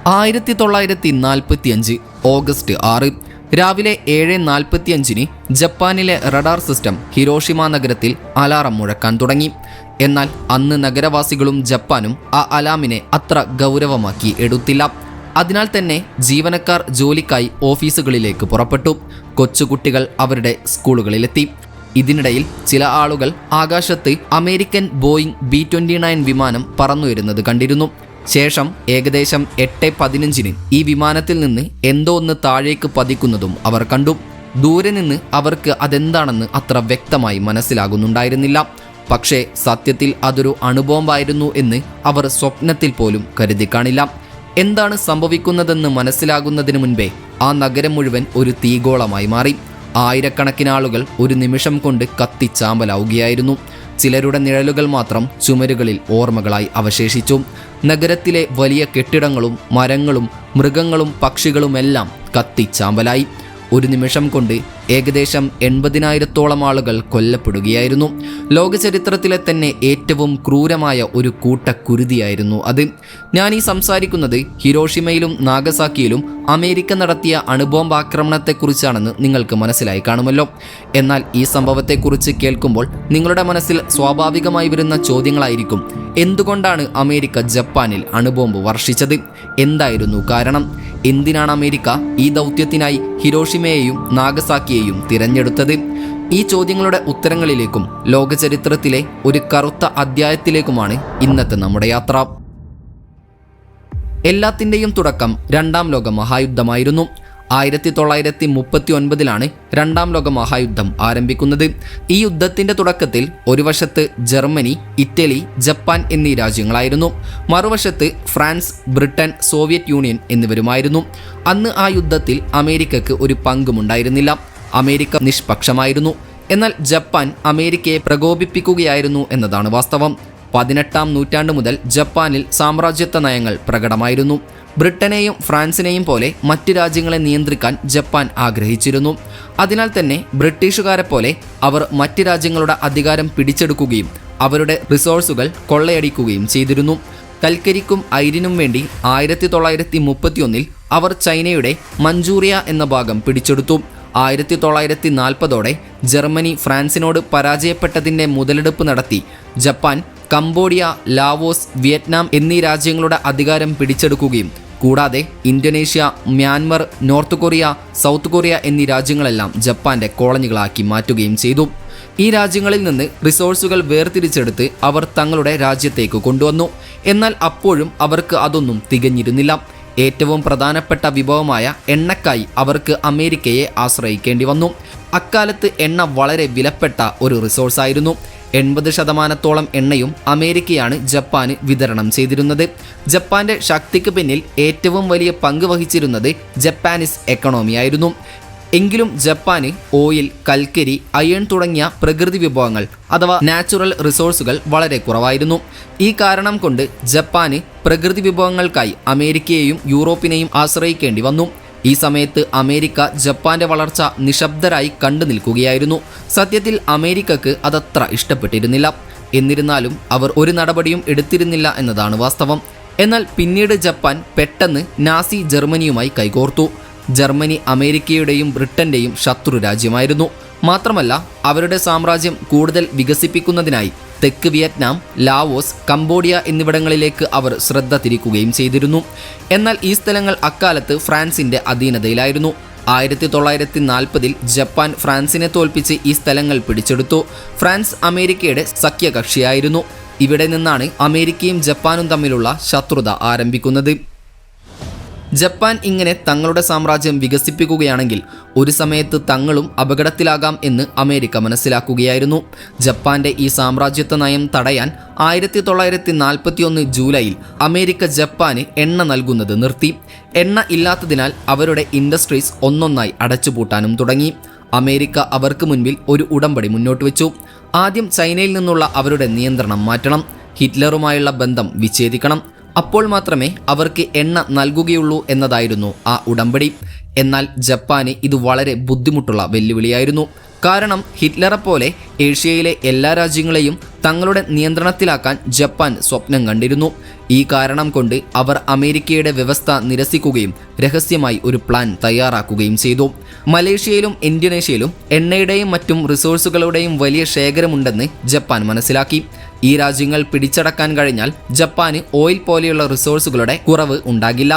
1945 August 6 രാവിലെ 7:45 ജപ്പാനിലെ radar system Hiroshima നഗരത്തിൽ അലാറം മുഴക്കാൻ തുടങ്ങി. എന്നാൽ അന്ന് നഗരവാസികളും ജപ്പാനും ആ അലാമിനെ അത്ര ഗൗരവമാക്കി എടുത്തില്ല. അതിനാൽ തന്നെ ജീവനക്കാർ ജോലിക്കായി ഓഫീസുകളിലേക്ക് പുറപ്പെട്ടു. കൊച്ചുകുട്ടികൾ അവരുടെ സ്കൂളുകളിലെത്തി. ഇതിനിടയിൽ ചില ആളുകൾ ആകാശത്ത് അമേരിക്കൻ ബോയിങ് B-29 വിമാനം പറന്നുവരുന്നത് കണ്ടിരുന്നു. ശേഷം ഏകദേശം 8:15 ഈ വിമാനത്തിൽ നിന്ന് എന്തോ ഒന്ന് താഴേക്ക് പതിക്കുന്നതും അവർ കണ്ടു. ദൂരെ നിന്ന് അവർക്ക് അതെന്താണെന്ന് അത്ര വ്യക്തമായി മനസ്സിലാകുന്നുണ്ടായിരുന്നില്ല. പക്ഷേ സത്യത്തിൽ അതൊരു അണുബോംബായിരുന്നു എന്ന് അവർ സ്വപ്നത്തിൽ പോലും കരുതി കാണില്ല. എന്താണ് സംഭവിക്കുന്നതെന്ന് മനസ്സിലാകുന്നതിന് മുൻപേ ആ നഗരം മുഴുവൻ ഒരു തീഗോളമായി മാറി. ആയിരക്കണക്കിന് ആളുകൾ ഒരു നിമിഷം കൊണ്ട് കത്തിച്ചാമ്പലാവുകയായിരുന്നു. ചിലരുടെ നിഴലുകൾ മാത്രം ചുമരുകളിൽ ഓർമ്മകളായി അവശേഷിച്ചു. നഗരത്തിലെ വലിയ കെട്ടിടങ്ങളും മരങ്ങളും മൃഗങ്ങളും പക്ഷികളുമെല്ലാം കത്തിച്ചാമ്പലായി. ഒരു നിമിഷം കൊണ്ട് ഏകദേശം 80,000-ഓളം ആളുകൾ കൊല്ലപ്പെടുകയായിരുന്നു. ലോകചരിത്രത്തിലെ തന്നെ ഏറ്റവും ക്രൂരമായ ഒരു കൂട്ടക്കുരുതിയായിരുന്നു അത്. ഞാൻ ഈ സംസാരിക്കുന്നത് ഹിരോഷിമയിലും നാഗസാക്കിയിലും അമേരിക്ക നടത്തിയ അണുബോംബ് ആക്രമണത്തെക്കുറിച്ചാണെന്ന് നിങ്ങൾക്ക് മനസ്സിലായി കാണുമല്ലോ. എന്നാൽ ഈ സംഭവത്തെക്കുറിച്ച് കേൾക്കുമ്പോൾ നിങ്ങളുടെ മനസ്സിൽ സ്വാഭാവികമായി വരുന്ന ചോദ്യങ്ങളായിരിക്കും: എന്തുകൊണ്ടാണ് അമേരിക്ക ജപ്പാനിൽ അണുബോംബ് വർഷിച്ചത്? എന്തായിരുന്നു കാരണം? എന്തിനാണ് അമേരിക്ക ഈ ദൗത്യത്തിനായി ഹിരോഷിമയെയും നാഗസാക്കിയെയും തിരഞ്ഞെടുത്തത്? ഈ ചോദ്യങ്ങളുടെ ഉത്തരങ്ങളിലേക്കും ലോകചരിത്രത്തിലെ ഒരു കറുത്ത അധ്യായത്തിലേക്കുമാണ് ഇന്നത്തെ നമ്മുടെ യാത്ര. എല്ലാത്തിൻ്റെയും തുടക്കം രണ്ടാം ലോക മഹായുദ്ധമായിരുന്നു. 1939 രണ്ടാം ലോക മഹായുദ്ധം ആരംഭിക്കുന്നത്. ഈ യുദ്ധത്തിന്റെ തുടക്കത്തിൽ ഒരു വശത്ത് ജർമ്മനി, ഇറ്റലി, ജപ്പാൻ എന്നീ രാജ്യങ്ങളായിരുന്നു. മറുവശത്ത് ഫ്രാൻസ്, ബ്രിട്ടൻ, സോവിയറ്റ് യൂണിയൻ എന്നിവരുമായിരുന്നു. അന്ന് ആ യുദ്ധത്തിൽ അമേരിക്കക്ക് ഒരു പങ്കുമുണ്ടായിരുന്നില്ല. അമേരിക്ക നിഷ്പക്ഷമായിരുന്നു. എന്നാൽ ജപ്പാൻ അമേരിക്കയെ പ്രകോപിപ്പിക്കുകയായിരുന്നു എന്നതാണ് വാസ്തവം. 18-ാം നൂറ്റാണ്ട് മുതൽ ജപ്പാനിൽ സാമ്രാജ്യത്വ നയങ്ങൾ പ്രകടമായിരുന്നു. ബ്രിട്ടനെയും ഫ്രാൻസിനെയും പോലെ മറ്റ് രാജ്യങ്ങളെ നിയന്ത്രിക്കാൻ ജപ്പാൻ ആഗ്രഹിച്ചിരുന്നു. അതിനാൽ തന്നെ ബ്രിട്ടീഷുകാരെ പോലെ അവർ മറ്റ് രാജ്യങ്ങളുടെ അധികാരം പിടിച്ചെടുക്കുകയും അവരുടെ റിസോഴ്സുകൾ കൊള്ളയടിക്കുകയും ചെയ്തിരുന്നു. കൽക്കരിക്കും അയിരിനും വേണ്ടി 1931 അവർ ചൈനയുടെ മഞ്ചൂറിയ എന്ന ഭാഗം പിടിച്ചെടുത്തു. 1940 ജർമ്മനി ഫ്രാൻസിനോട് പരാജയപ്പെട്ടതിൻ്റെ മുതലെടുപ്പ് നടത്തി ജപ്പാൻ കംബോഡിയ, ലാവോസ്, വിയറ്റ്നാം എന്നീ രാജ്യങ്ങളുടെ അധികാരം പിടിച്ചെടുക്കുകയും കൂടാതെ Indonesia, Myanmar, north Korea, south Korea എന്നീ രാജ്യങ്ങളെല്ലാം ജപ്പാന്റെ കോളനികളാക്കി മാറ്റുകയും ചെയ്തു. ഈ രാജ്യങ്ങളിൽ നിന്ന് റിസോഴ്സുകൾ വേർതിരിച്ചെടുത്ത് അവർ തങ്ങളുടെ രാജ്യത്തേക്ക് കൊണ്ടുവന്നു. എന്നാൽ അപ്പോഴും അവർക്ക് അതൊന്നും തികഞ്ഞിരുന്നില്ല. ഏറ്റവും പ്രധാനപ്പെട്ട വിഭവമായ എണ്ണക്കായി അവർക്ക് അമേരിക്കയെ ആശ്രയിക്കേണ്ടി വന്നു. അക്കാലത്ത് എണ്ണ വളരെ വിലപ്പെട്ട ഒരു റിസോഴ്സായിരുന്നു. 80% എണ്ണയും അമേരിക്കയാണ് ജപ്പാന് വിതരണം ചെയ്തിരുന്നത്. ജപ്പാന്റെ ശക്തിക്ക് പിന്നിൽ ഏറ്റവും വലിയ പങ്ക് വഹിച്ചിരുന്നത് ജപ്പാനീസ് എക്കണോമിയായിരുന്നു. എങ്കിലും ജപ്പാന് ഓയിൽ, കൽക്കരി, അയൺ തുടങ്ങിയ പ്രകൃതി വിഭവങ്ങൾ അഥവാ നാച്ചുറൽ റിസോഴ്സുകൾ വളരെ കുറവായിരുന്നു. ഈ കാരണം കൊണ്ട് ജപ്പാന് പ്രകൃതി വിഭവങ്ങൾക്കായി അമേരിക്കയെയും യൂറോപ്പിനെയും ആശ്രയിക്കേണ്ടി വന്നു. ഈ സമയത്ത് അമേരിക്ക ജപ്പാന്റെ വളർച്ച നിശബ്ദരായി കണ്ടു നിൽക്കുകയായിരുന്നു. സത്യത്തിൽ അമേരിക്കക്ക് അതത്ര ഇഷ്ടപ്പെട്ടിരുന്നില്ല. എന്നിരുന്നാലും അവർ ഒരു നടപടിയും എടുത്തിരുന്നില്ല എന്നതാണ് വാസ്തവം. എന്നാൽ പിന്നീട് ജപ്പാൻ പെട്ടെന്ന് നാസി ജർമ്മനിയുമായി കൈകോർത്തു. ജർമ്മനി അമേരിക്കയുടെയും ബ്രിട്ടന്റെയും ശത്രു രാജ്യമായിരുന്നു. മാത്രമല്ല അവരുടെ സാമ്രാജ്യം കൂടുതൽ വികസിപ്പിക്കുന്നതിനായി തെക്ക് വിയറ്റ്നാം, ലാവോസ്, കംബോഡിയ എന്നിവിടങ്ങളിലേക്ക് അവർ ശ്രദ്ധ തിരിക്കുകയും ചെയ്തിരുന്നു. എന്നാൽ ഈ സ്ഥലങ്ങൾ അക്കാലത്ത് ഫ്രാൻസിന്റെ അധീനതയിലായിരുന്നു. 1940 ജപ്പാൻ ഫ്രാൻസിനെ തോൽപ്പിച്ച് ഈ സ്ഥലങ്ങൾ പിടിച്ചെടുത്തു. ഫ്രാൻസ് അമേരിക്കയുടെ സഖ്യകക്ഷിയായിരുന്നു. ഇവിടെ നിന്നാണ് അമേരിക്കയും ജപ്പാനും തമ്മിലുള്ള ശത്രുത ആരംഭിക്കുന്നത്. ജപ്പാൻ ഇങ്ങനെ തങ്ങളുടെ സാമ്രാജ്യം വികസിപ്പിക്കുകയാണെങ്കിൽ ഒരു സമയത്ത് തങ്ങളും അപകടത്തിലാകാം എന്ന് അമേരിക്ക മനസ്സിലാക്കുകയായിരുന്നു. ജപ്പാന്റെ ഈ സാമ്രാജ്യത്വ നയം തടയാൻ 1941 ജൂലൈയിൽ അമേരിക്ക ജപ്പാന് എണ്ണ നൽകുന്നത് നിർത്തി. എണ്ണ ഇല്ലാത്തതിനാൽ അവരുടെ ഇൻഡസ്ട്രീസ് ഒന്നൊന്നായി അടച്ചുപൂട്ടാനും തുടങ്ങി. അമേരിക്ക അവർക്ക് മുൻപിൽ ഒരു ഉടമ്പടി മുന്നോട്ട് വെച്ചു. ആദ്യം ചൈനയിൽ നിന്നുള്ള അവരുടെ നിയന്ത്രണം മാറ്റണം, ഹിറ്റ്ലറുമായുള്ള ബന്ധം വിച്ഛേദിക്കണം. അപ്പോൾ മാത്രമേ അവർക്ക് എണ്ണ നൽകുകയുള്ളൂ എന്നതായിരുന്നു ആ ഉടമ്പടി. എന്നാൽ ജപ്പാന് ഇത് വളരെ ബുദ്ധിമുട്ടുള്ള വെല്ലുവിളിയായിരുന്നു. കാരണം ഹിറ്റ്ലറെ പോലെ ഏഷ്യയിലെ എല്ലാ രാജ്യങ്ങളെയും തങ്ങളുടെ നിയന്ത്രണത്തിലാക്കാൻ ജപ്പാൻ സ്വപ്നം കണ്ടിരുന്നു. ഈ കാരണം കൊണ്ട് അവർ അമേരിക്കയുടെ വ്യവസ്ഥ നിരസിക്കുകയും രഹസ്യമായി ഒരു പ്ലാൻ തയ്യാറാക്കുകയും ചെയ്തു. മലേഷ്യയിലും ഇന്തോനേഷ്യയിലും എണ്ണയുടെയും മറ്റും റിസോഴ്സുകളുടെയും വലിയ ശേഖരമുണ്ടെന്ന് ജപ്പാൻ മനസ്സിലാക്കി. ഈ രാജ്യങ്ങൾ പിടിച്ചടക്കാൻ കഴിഞ്ഞാൽ ജപ്പാന് ഓയിൽ പോലെയുള്ള റിസോഴ്സുകളുടെ കുറവ് ഉണ്ടാകില്ല.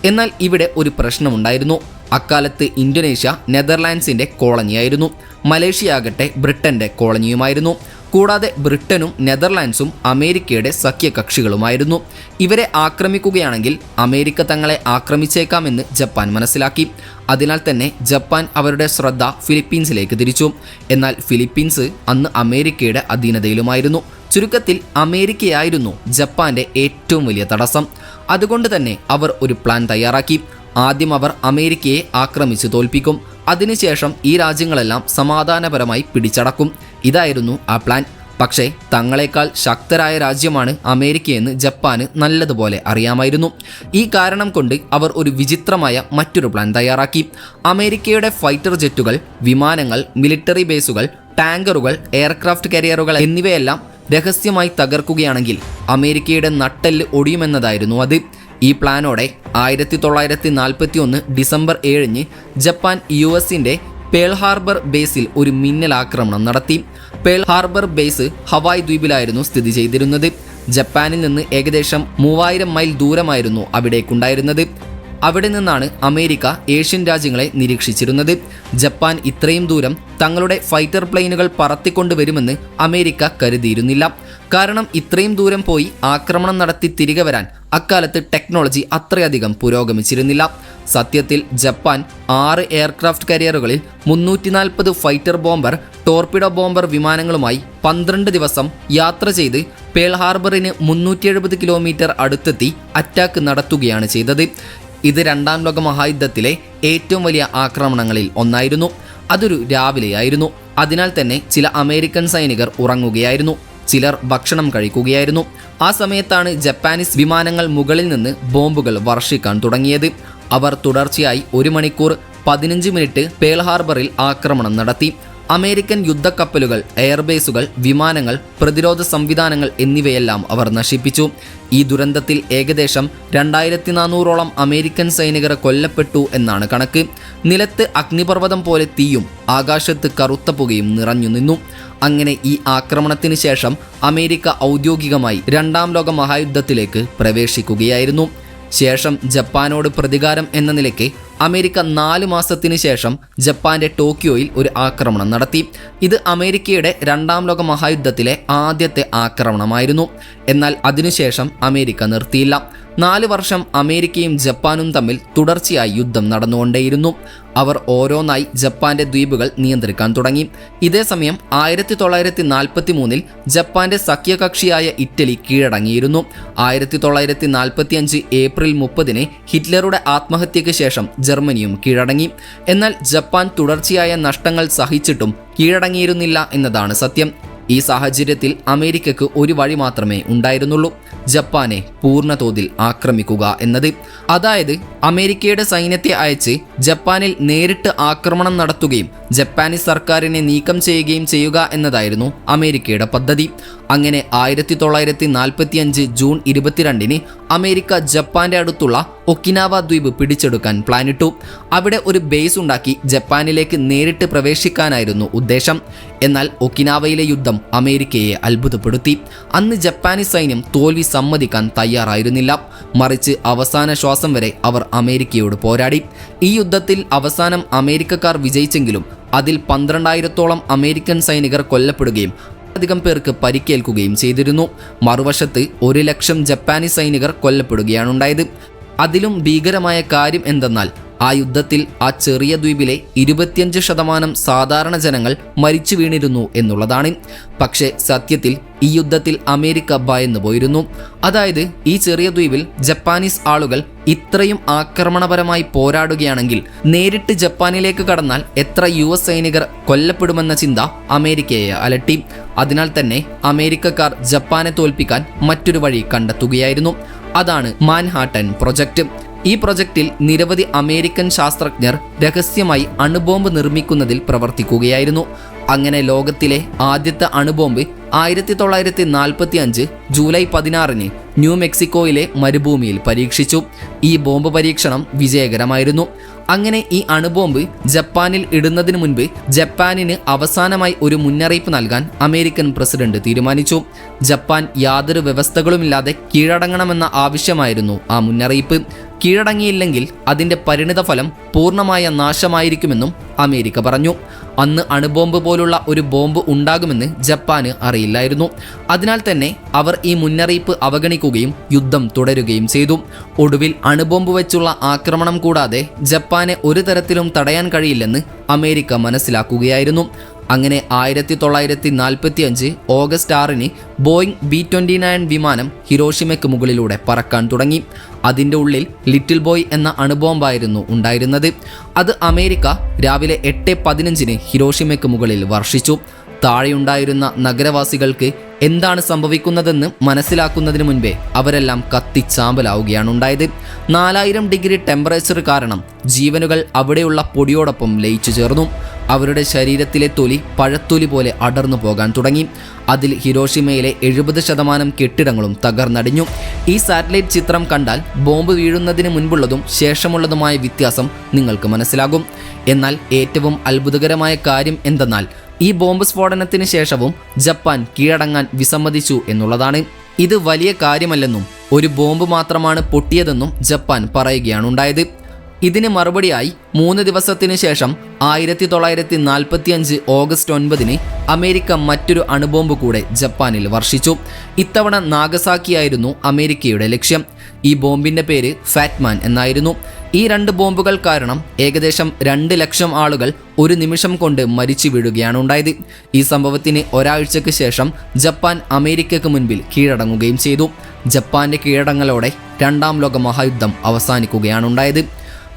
എന്നാൽ ഇവിടെ ഒരു പ്രശ്നമുണ്ടായിരുന്നു. അക്കാലത്ത് ഇന്തോനേഷ്യ നെതർലാൻഡ്സിന്റെ കോളനിയായിരുന്നു. മലേഷ്യ ആകട്ടെ ബ്രിട്ടന്റെ കോളനിയുമായിരുന്നു. കൂടാതെ ബ്രിട്ടനും നെതർലാൻഡ്സും അമേരിക്കയുടെ സഖ്യകക്ഷികളുമായിരുന്നു. ഇവരെ ആക്രമിക്കുകയാണെങ്കിൽ അമേരിക്ക തങ്ങളെ ആക്രമിച്ചേക്കാമെന്ന് ജപ്പാൻ മനസ്സിലാക്കി. അതിനാൽ തന്നെ ജപ്പാൻ അവരുടെ ശ്രദ്ധ ഫിലിപ്പീൻസിലേക്ക് തിരിച്ചു. എന്നാൽ ഫിലിപ്പീൻസ് അന്ന് അമേരിക്കയുടെ അധീനതയിലുമായിരുന്നു. ചുരുക്കത്തിൽ അമേരിക്കയായിരുന്നു ജപ്പാന്റെ ഏറ്റവും വലിയ തടസ്സം. അതുകൊണ്ട് തന്നെ അവർ ഒരു പ്ലാൻ തയ്യാറാക്കി. ആദ്യം അവർ അമേരിക്കയെ ആക്രമിച്ച് തോൽപ്പിക്കും. അതിനുശേഷം ഈ രാജ്യങ്ങളെല്ലാം സമാധാനപരമായി പിടിച്ചടക്കും. ഇതായിരുന്നു ആ പ്ലാൻ. പക്ഷേ തങ്ങളെക്കാൾ ശക്തരായ രാജ്യമാണ് അമേരിക്കയെന്ന് ജപ്പാന് നല്ലതുപോലെ അറിയാമായിരുന്നു. ഈ കാരണം കൊണ്ട് അവർ ഒരു വിചിത്രമായ മറ്റൊരു പ്ലാൻ തയ്യാറാക്കി. അമേരിക്കയുടെ ഫൈറ്റർ ജെറ്റുകൾ, വിമാനങ്ങൾ, മിലിറ്ററി ബേസുകൾ, ടാങ്കറുകൾ, എയർക്രാഫ്റ്റ് കാരിയറുകൾ എന്നിവയെല്ലാം രഹസ്യമായി തകർക്കുകയാണെങ്കിൽ അമേരിക്കയുടെ നട്ടെല്ല് ഒടിയുമെന്നതായിരുന്നു അത്. ഈ പ്ലാനോടെ 1941 ഡിസംബർ 7 ജപ്പാൻ US-ന്റെ പേൾ ഹാർബർ ബേസിൽ ഒരു മിന്നൽ ആക്രമണം നടത്തി. പേൾ ഹാർബർ ബേസ് ഹവായ് ദ്വീപിലായിരുന്നു സ്ഥിതി ചെയ്തിരുന്നത്. ജപ്പാനിൽ നിന്ന് ഏകദേശം 3000 മൈൽ ദൂരമായിരുന്നു അവിടേക്കുണ്ടായിരുന്നത്. അവിടെ നിന്നാണ് അമേരിക്ക ഏഷ്യൻ രാജ്യങ്ങളെ നിരീക്ഷിച്ചിരുന്നത്. ജപ്പാൻ ഇത്രയും ദൂരം തങ്ങളുടെ ഫൈറ്റർ പ്ലെയിനുകൾ പറത്തിക്കൊണ്ടുവരുമെന്ന് അമേരിക്ക കരുതിയിരുന്നില്ല. കാരണം ഇത്രയും ദൂരം പോയി ആക്രമണം നടത്തി തിരികെ വരാൻ അക്കാലത്ത് ടെക്നോളജി അത്രയധികം പുരോഗമിച്ചിരുന്നില്ല. സത്യത്തിൽ ജപ്പാൻ 6 എയർക്രാഫ്റ്റ് കാരിയറുകളിൽ 340 ഫൈറ്റർ ബോംബർ, ടോർപിഡോ ബോംബർ വിമാനങ്ങളുമായി 12 ദിവസം യാത്ര ചെയ്ത് പേൾ ഹാർബറിന് 370 കിലോമീറ്റർ അടുത്തെത്തി അറ്റാക്ക് നടത്തുകയാണ് ചെയ്തത്. ഇത് രണ്ടാം ലോക മഹായുദ്ധത്തിലെ ഏറ്റവും വലിയ ആക്രമണങ്ങളിൽ ഒന്നായിരുന്നു. അതൊരു രാവിലെയായിരുന്നു. അതിനാൽ തന്നെ ചില അമേരിക്കൻ സൈനികർ ഉറങ്ങുകയായിരുന്നു. ചിലർ ഭക്ഷണം കഴിക്കുകയായിരുന്നു. ആ സമയത്താണ് ജപ്പാനീസ് വിമാനങ്ങൾ മുകളിൽ നിന്ന് ബോംബുകൾ വർഷിക്കാൻ തുടങ്ങിയത്. അവർ തുടർച്ചയായി 1 മണിക്കൂർ 15 മിനിറ്റ് പേൾ ഹാർബറിൽ ആക്രമണം നടത്തി. അമേരിക്കൻ യുദ്ധക്കപ്പലുകൾ, എയർബേസുകൾ, വിമാനങ്ങൾ, പ്രതിരോധ സംവിധാനങ്ങൾ എന്നിവയെല്ലാം അവർ നശിപ്പിച്ചു. ഈ ദുരന്തത്തിൽ ഏകദേശം 2400ഓളം അമേരിക്കൻ സൈനികർ കൊല്ലപ്പെട്ടു എന്നാണ് കണക്ക്. നിലത്ത് അഗ്നിപർവ്വതം പോലെ തീയും ആകാശത്ത് കറുത്ത പുകയും നിറഞ്ഞു നിന്നു. അങ്ങനെ ഈ ആക്രമണത്തിന് ശേഷം അമേരിക്ക ഔദ്യോഗികമായി രണ്ടാം ലോക മഹായുദ്ധത്തിലേക്ക് പ്രവേശിക്കുകയായിരുന്നു. ശേഷം ജപ്പാനോട് പ്രതികാരം എന്ന നിലയ്ക്ക് അമേരിക്ക 4 മാസത്തിന് ശേഷം ജപ്പാന്റെ ടോക്കിയോയിൽ ഒരു ആക്രമണം നടത്തി. ഇത് അമേരിക്കയുടെ രണ്ടാം ലോക മഹായുദ്ധത്തിലെ ആദ്യത്തെ ആക്രമണമായിരുന്നു. എന്നാൽ അതിനുശേഷം അമേരിക്ക നിർത്തിയില്ല. 4 വർഷം അമേരിക്കയും ജപ്പാനും തമ്മിൽ തുടർച്ചയായി യുദ്ധം നടന്നുകൊണ്ടേയിരുന്നു. അവർ ഓരോന്നായി ജപ്പാന്റെ ദ്വീപുകൾ നിയന്ത്രിക്കാൻ തുടങ്ങി. ഇതേസമയം 1943 ജപ്പാന്റെ സഖ്യകക്ഷിയായ ഇറ്റലി കീഴടങ്ങിയിരുന്നു. 1945 ഏപ്രിൽ 30 ഹിറ്റ്ലറുടെ ആത്മഹത്യയ്ക്ക് ശേഷം ജർമ്മനിയും കീഴടങ്ങി. എന്നാൽ ജപ്പാൻ തുടർച്ചയായ നഷ്ടങ്ങൾ സഹിച്ചിട്ടും കീഴടങ്ങിയിരുന്നില്ല എന്നതാണ് സത്യം. ഈ സാഹചര്യത്തിൽ അമേരിക്കയ്ക്ക് ഒരു വഴി മാത്രമേ ഉണ്ടായിരുന്നുള്ളൂ: ജപ്പാനെ പൂർണ്ണതോതിൽ ആക്രമിക്കുക എന്നത്. അതായത് അമേരിക്കയുടെ സൈന്യത്തെ അയച്ച് ജപ്പാനിൽ നേരിട്ട് ആക്രമണം നടത്തുകയും ജപ്പാനീസ് സർക്കാരിനെ നീക്കം ചെയ്യുകയും ചെയ്യുക എന്നതായിരുന്നു അമേരിക്കയുടെ പദ്ധതി. അങ്ങനെ 1945 ജൂൺ 22 അമേരിക്ക ജപ്പാന്റെ അടുത്തുള്ള ഒക്കിനാവ ദ്വീപ് പിടിച്ചെടുക്കാൻ പ്ലാനിട്ടു. അവിടെ ഒരു ബേസ് ഉണ്ടാക്കി ജപ്പാനിലേക്ക് നേരിട്ട് പ്രവേശിക്കാനായിരുന്നു ഉദ്ദേശം. എന്നാൽ ഒക്കിനാവയിലെ യുദ്ധം അമേരിക്കയെ അത്ഭുതപ്പെടുത്തി. അന്ന് ജപ്പാനീസ് സൈന്യം തോൽവി സമ്മതിക്കാൻ തയ്യാറായിരുന്നില്ല. മറിച്ച് അവസാന ശ്വാസം വരെ അവർ അമേരിക്കയോട് പോരാടി. ഈ യുദ്ധത്തിൽ അവസാനം അമേരിക്കക്കാർ വിജയിച്ചെങ്കിലും അതിൽ 12,000ഓളം അമേരിക്കൻ സൈനികർ കൊല്ലപ്പെടുകയും അധികം പേർക്ക് പരിക്കേൽക്കുകയും ചെയ്തിരുന്നു. മറുവശത്ത് 100,000 ജപ്പാനീസ് സൈനികർ കൊല്ലപ്പെടുകയാണുണ്ടായത്. അതിലും ഭീകരമായ കാര്യം എന്തെന്നാൽ ആ യുദ്ധത്തിൽ ആ ചെറിയ ദ്വീപിലെ 25% സാധാരണ ജനങ്ങൾ മരിച്ചു വീണിരുന്നു എന്നുള്ളതാണ്. പക്ഷേ സത്യത്തിൽ ഈ യുദ്ധത്തിൽ അമേരിക്ക ഭയന്നു പോയിരുന്നു. അതായത് ഈ ചെറിയ ദ്വീപിൽ ജപ്പാനീസ് ആളുകൾ ഇത്രയും ആക്രമണപരമായി പോരാടുകയാണെങ്കിൽ നേരിട്ട് ജപ്പാനിലേക്ക് കടന്നാൽ എത്ര US സൈനികർ കൊല്ലപ്പെടുമെന്ന ചിന്ത അമേരിക്കയെ അലട്ടി. അതിനാൽ തന്നെ അമേരിക്കക്കാർ ജപ്പാനെ തോൽപ്പിക്കാൻ മറ്റൊരു വഴി കണ്ടെത്തുകയായിരുന്നു. അതാണ് മാൻഹാട്ടൻ പ്രൊജക്റ്റ്. ഈ പ്രൊജക്റ്റിൽ നിരവധി അമേരിക്കൻ ശാസ്ത്രജ്ഞർ രഹസ്യമായി അണുബോംബ് നിർമ്മിക്കുന്നതിൽ പ്രവർത്തിക്കുകയായിരുന്നു. അങ്ങനെ ലോകത്തിലെ ആദ്യത്തെ അണുബോംബ് 1945 ജൂലൈ 16 ന്യൂ മെക്സിക്കോയിലെ മരുഭൂമിയിൽ പരീക്ഷിച്ചു. ഈ ബോംബ് പരീക്ഷണം വിജയകരമായിരുന്നു. അങ്ങനെ ഈ അണുബോംബ് ജപ്പാനിൽ ഇടുന്നതിന് മുൻപ് ജപ്പാനിന് അവസാനമായി ഒരു മുന്നറിയിപ്പ് നൽകാൻ അമേരിക്കൻ പ്രസിഡന്റ് തീരുമാനിച്ചു. ജപ്പാൻ യാതൊരു വ്യവസ്ഥകളുമില്ലാതെ കീഴടങ്ങണമെന്ന ആവശ്യമായിരുന്നു ആ മുന്നറിയിപ്പ്. കീഴടങ്ങിയില്ലെങ്കിൽ അതിൻ്റെ പരിണിതഫലം പൂർണ്ണമായ നാശമായിരിക്കുമെന്നും അമേരിക്ക പറഞ്ഞു. അന്ന് അണുബോംബ് പോലുള്ള ഒരു ബോംബ് ഉണ്ടാകുമെന്ന് ജപ്പാന് അറിയില്ലായിരുന്നു. അതിനാൽ തന്നെ അവർ ഈ മുന്നറിയിപ്പ് അവഗണിക്കുകയും യുദ്ധം തുടരുകയും ചെയ്തു. ഒടുവിൽ അണുബോംബ് വെച്ചുള്ള ആക്രമണം കൂടാതെ ജപ്പാനെ ഒരു തരത്തിലും തടയാൻ കഴിയില്ലെന്ന് അമേരിക്ക മനസ്സിലാക്കുകയായിരുന്നു. അങ്ങനെ 1945 ഓഗസ്റ്റ് 6 ബോയിങ് B-29 വിമാനം ഹിരോഷിമയ്ക്ക് മുകളിലൂടെ പറക്കാൻ തുടങ്ങി. അതിൻ്റെ ഉള്ളിൽ ലിറ്റിൽ ബോയ് എന്ന അണുബോംബായിരുന്നു ഉണ്ടായിരുന്നത്. അത് അമേരിക്ക രാവിലെ 8:15 ഹിരോഷിമയ്ക്ക് മുകളിൽ വർഷിച്ചു. താഴെയുണ്ടായിരുന്ന നഗരവാസികൾക്ക് എന്താണ് സംഭവിക്കുന്നതെന്ന് മനസ്സിലാക്കുന്നതിന് മുൻപേ അവരെല്ലാം കത്തിച്ചാമ്പലാവുകയാണ് ഉണ്ടായത്. 4000 ഡിഗ്രി ടെമ്പറേച്ചർ കാരണം ജീവനുകൾ അവിടെയുള്ള പൊടിയോടൊപ്പം ലയിച്ചു ചേർന്നു. അവരുടെ ശരീരത്തിലെ തൊലി പഴത്തൊലി പോലെ അടർന്നു പോകാൻ തുടങ്ങി. അതിൽ ഹിരോഷിമയിലെ 70% കെട്ടിടങ്ങളും തകർന്നടിഞ്ഞു. ഈ സാറ്റലൈറ്റ് ചിത്രം കണ്ടാൽ ബോംബ് വീഴുന്നതിന് മുൻപുള്ളതും ശേഷമുള്ളതുമായ വ്യത്യാസം നിങ്ങൾക്ക് മനസ്സിലാകും. എന്നാൽ ഏറ്റവും അത്ഭുതകരമായ കാര്യം എന്തെന്നാൽ ഈ ബോംബ് സ്ഫോടനത്തിന് ശേഷവും ജപ്പാൻ കീഴടങ്ങാൻ വിസമ്മതിച്ചു എന്നുള്ളതാണ്. ഇത് വലിയ കാര്യമല്ലെന്നും ഒരു ബോംബ് മാത്രമാണ് പൊട്ടിയതെന്നും ജപ്പാൻ പറയുകയാണ് ഉണ്ടായത്. ഇതിന് മറുപടിയായി 3 ദിവസത്തിന് ശേഷം 1945 ഓഗസ്റ്റ് 9 അമേരിക്ക മറ്റൊരു അണുബോംബ് കൂടെ ജപ്പാനിൽ വർഷിച്ചു. ഇത്തവണ നാഗസാക്കിയായിരുന്നു അമേരിക്കയുടെ ലക്ഷ്യം. ഈ ബോംബിൻ്റെ പേര് ഫാറ്റ്മാൻ എന്നായിരുന്നു. ഈ 2 ബോംബുകൾ കാരണം ഏകദേശം 2 ലക്ഷം ആളുകൾ ഒരു നിമിഷം കൊണ്ട് മരിച്ചു വീഴുകയാണ് ഉണ്ടായത്. ഈ സംഭവത്തിന് ഒരാഴ്ചയ്ക്ക് ശേഷം ജപ്പാൻ അമേരിക്കയ്ക്ക് മുൻപിൽ കീഴടങ്ങുകയും ചെയ്തു. ജപ്പാന്റെ കീഴടങ്ങലോടെ 2ാം ലോക മഹായുദ്ധം അവസാനിക്കുകയാണ് ഉണ്ടായത്.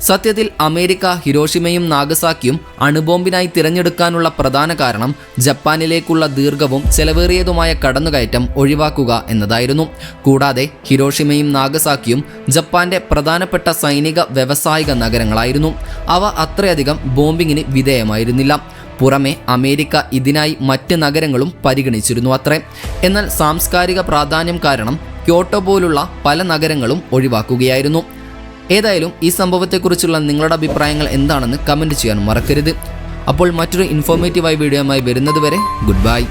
സത്യത്തിൽ അമേരിക്ക ഹിരോഷിമയും നാഗസാക്കിയും അണുബോംബിനായി തിരഞ്ഞെടുക്കാനുള്ള പ്രധാന കാരണം ജപ്പാനിലേക്കുള്ള ദീർഘവും ചെലവേറിയതുമായ കടന്നുകയറ്റം ഒഴിവാക്കുക എന്നതായിരുന്നു. കൂടാതെ ഹിരോഷിമയും നാഗസാക്കിയും ജപ്പാന്റെ പ്രധാനപ്പെട്ട സൈനിക വ്യാവസായിക നഗരങ്ങളായിരുന്നു. അവ അത്രയധികം ബോംബിങ്ങിന് വിധേയമായിരുന്നില്ല. പുറമെ അമേരിക്ക ഇതിനായി മറ്റ് നഗരങ്ങളും പരിഗണിച്ചിരുന്നു അത്രേ. എന്നാൽ സാംസ്കാരിക പ്രാധാന്യം കാരണം ക്യോട്ടോ പോലുള്ള പല നഗരങ്ങളും ഒഴിവാക്കുകയായിരുന്നു. ഏതായാലും ഈ സംഭവത്തെക്കുറിച്ചുള്ള നിങ്ങളുടെ അഭിപ്രായങ്ങൾ എന്താണെന്ന് കമൻറ്റ് ചെയ്യാൻ മറക്കരുത്. അപ്പോൾ മറ്റൊരു ഇൻഫോർമേറ്റീവായ വീഡിയോയുമായി വരുന്നത് വരെ ഗുഡ് ബൈ.